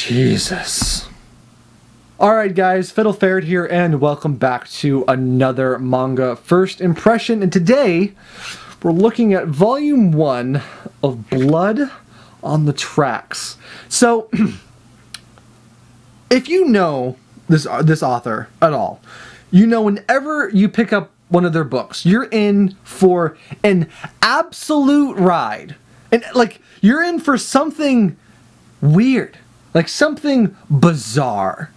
Jesus. Alright guys, Fiddle Ferret here, and welcome back to another manga first impression. And today, we're looking at volume 1 of Blood on the Tracks. So, if you know this author at all, you know whenever you pick up one of their books, you're in for an absolute ride. And like, you're in for something weird, like something bizarre.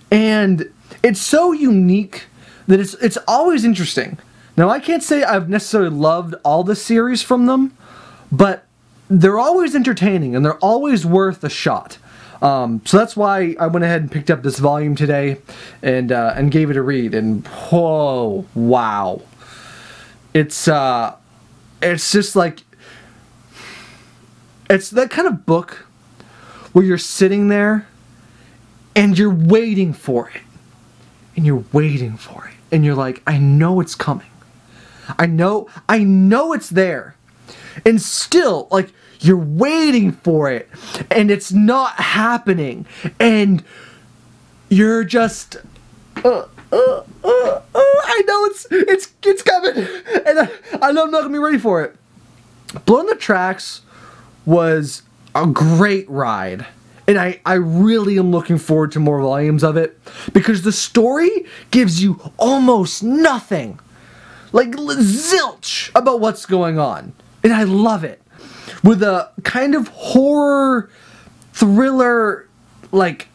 And it's so unique that it's always interesting. Now, I can't say I've necessarily loved all the series from them, but they're always entertaining and they're always worth a shot. So that's why I went ahead and picked up this volume today and gave it a read. And whoa, wow, it's just like, it's that kind of book where you're sitting there and you're waiting for it, and you're waiting for it, and you're like, I know it's coming, I know it's there, and still, like, you're waiting for it, and it's not happening, and you're just, I know it's coming, and I know I'm not gonna be ready for it. Blood on the Tracks was a great ride. And I really am looking forward to more volumes of it, because the story gives you almost nothing, like zilch, about what's going on. And I love it. With a kind of horror, thriller, like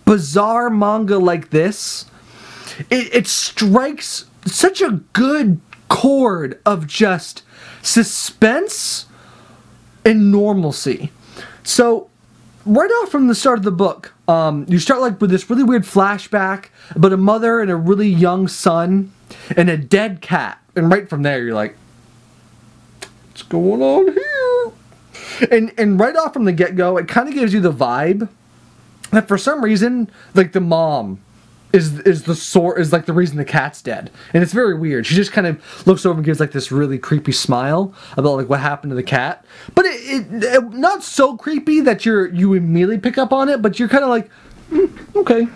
bizarre manga like this, it strikes such a good chord of just suspense and normalcy. So, right off from the start of the book, you start like with this really weird flashback about a mother and a really young son and a dead cat. And right from there, you're like, what's going on here? And right off from the get-go, it kind of gives you the vibe that for some reason, like, the mom is like the reason the cat's dead. And it's very weird. She just kind of looks over and gives like this really creepy smile about like what happened to the cat. But it not so creepy that you immediately pick up on it, but you're kind of like, okay,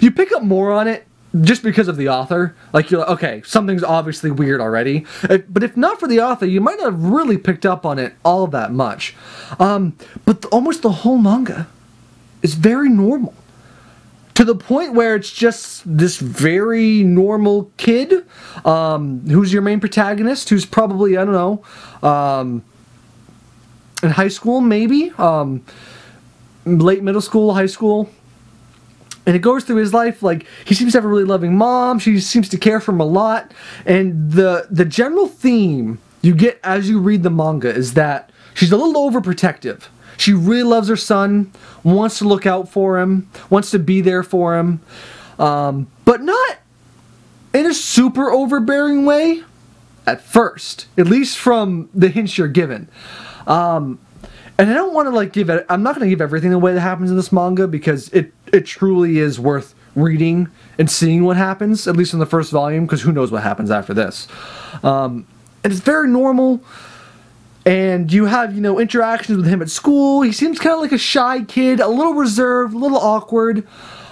you pick up more on it just because of the author. Like, you're like, okay, something's obviously weird already. But if not for the author, you might not have really picked up on it all that much. But almost the whole manga is very normal. To the point where it's just this very normal kid, who's your main protagonist, who's probably, I don't know, in high school, maybe, late middle school, high school. And it goes through his life, like, he seems to have a really loving mom, she seems to care for him a lot, and the general theme you get as you read the manga is that she's a little overprotective. She really loves her son, wants to look out for him, wants to be there for him, but not in a super overbearing way at first, at least from the hints you're given. And I don't want to like I'm not going to give everything away that happens in this manga, because it truly is worth reading and seeing what happens, at least in the first volume, because who knows what happens after this. And it's very normal. And you have, you know, interactions with him at school. He seems kind of like a shy kid, a little reserved, a little awkward.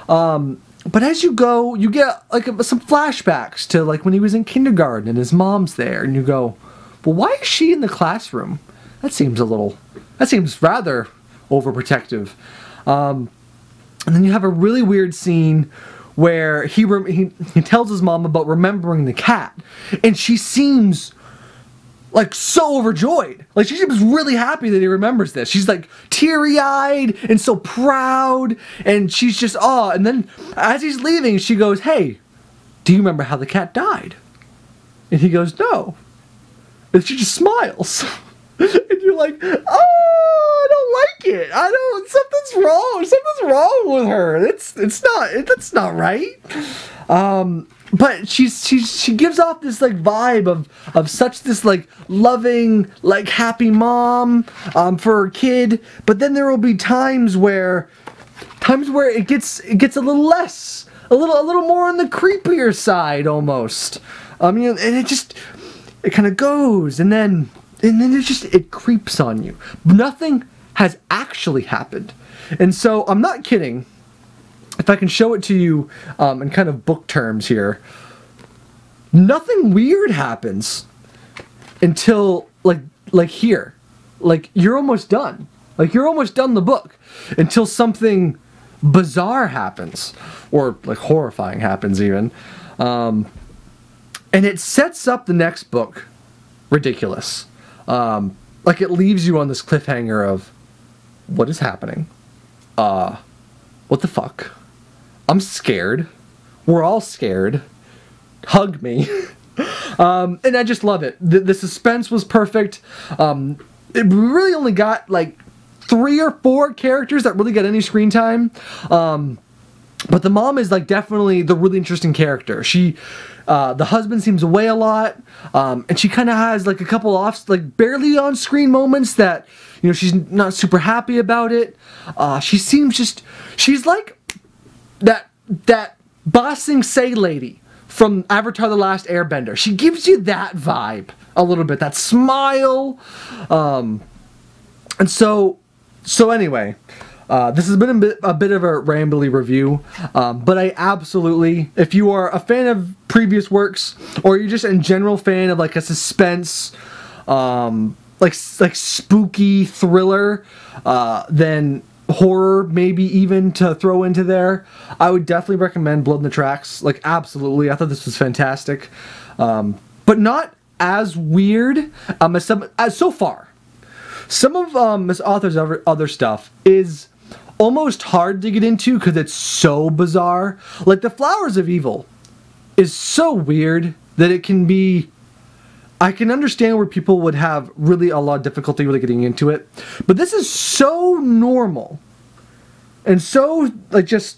But as you go, you get like some flashbacks to like when he was in kindergarten and his mom's there. And you go, well, why is she in the classroom? That seems rather overprotective. And then you have a really weird scene where he tells his mom about remembering the cat. And she seems like so overjoyed. Like, she was really happy that he remembers this. She's like teary-eyed and so proud, and she's just, oh. And then as he's leaving, she goes, hey, do you remember how the cat died? And he goes, no. And she just smiles. And you're like, oh, I don't like it. Something's wrong with her. That's not right. But she gives off this like vibe of such this like loving, like happy mom for her kid. But then there will be times where it gets a little less, a little more on the creepier side almost. And it kind of goes, and then it creeps on you. Nothing has actually happened. And so I'm not kidding. If I can show it to you in kind of book terms here, nothing weird happens until like here. Like you're almost done. Like you're almost done the book until something bizarre happens, or like horrifying happens even. And it sets up the next book ridiculous. Like it leaves you on this cliffhanger of what is happening? What the fuck? I'm scared. We're all scared. Hug me. And I just love it. The suspense was perfect. It really only got like 3 or 4 characters that really got any screen time. But the mom is like definitely the really interesting character. She, the husband seems away a lot, and she kind of has like a couple like barely on screen moments that, you know, she's not super happy about it. She seems she's like that Ba Sing Se lady from Avatar: The Last Airbender. She gives you that vibe a little bit, that smile. And so anyway, this has been a bit of a rambly review, but I absolutely, if you are a fan of previous works, or you're just in general fan of like a suspense, like spooky thriller, then horror maybe even to throw into there, I would definitely recommend Blood in the Tracks. Like absolutely, I thought this was fantastic, but not as weird as so far. Some of this author's other stuff is almost hard to get into because it's so bizarre. Like The Flowers of Evil is so weird that it can be... I can understand where people would have really a lot of difficulty really getting into it. But this is so normal and so like just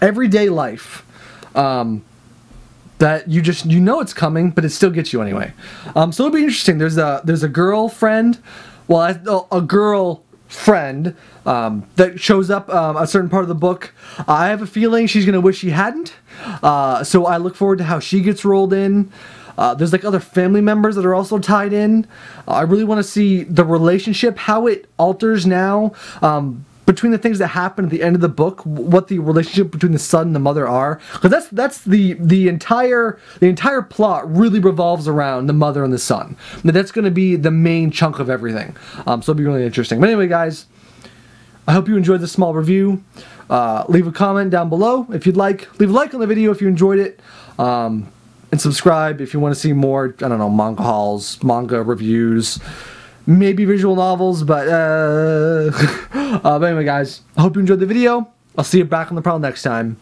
everyday life that you know it's coming, but it still gets you anyway. So it'll be interesting. There's a girlfriend, well, a girl friend that shows up a certain part of the book. I have a feeling she's gonna wish she hadn't. So I look forward to how she gets rolled in. There's like other family members that are also tied in. I really want to see the relationship, how it alters now. Between the things that happen at the end of the book, what the relationship between the son and the mother are, because that's the entire plot really revolves around the mother and the son. That's going to be the main chunk of everything. So it'll be really interesting. But anyway, guys, I hope you enjoyed this small review. Leave a comment down below if you'd like. Leave a like on the video if you enjoyed it. And subscribe if you want to see more, I don't know, manga hauls, manga reviews, maybe visual novels, but anyway, guys, I hope you enjoyed the video. I'll see you back on the prowl next time.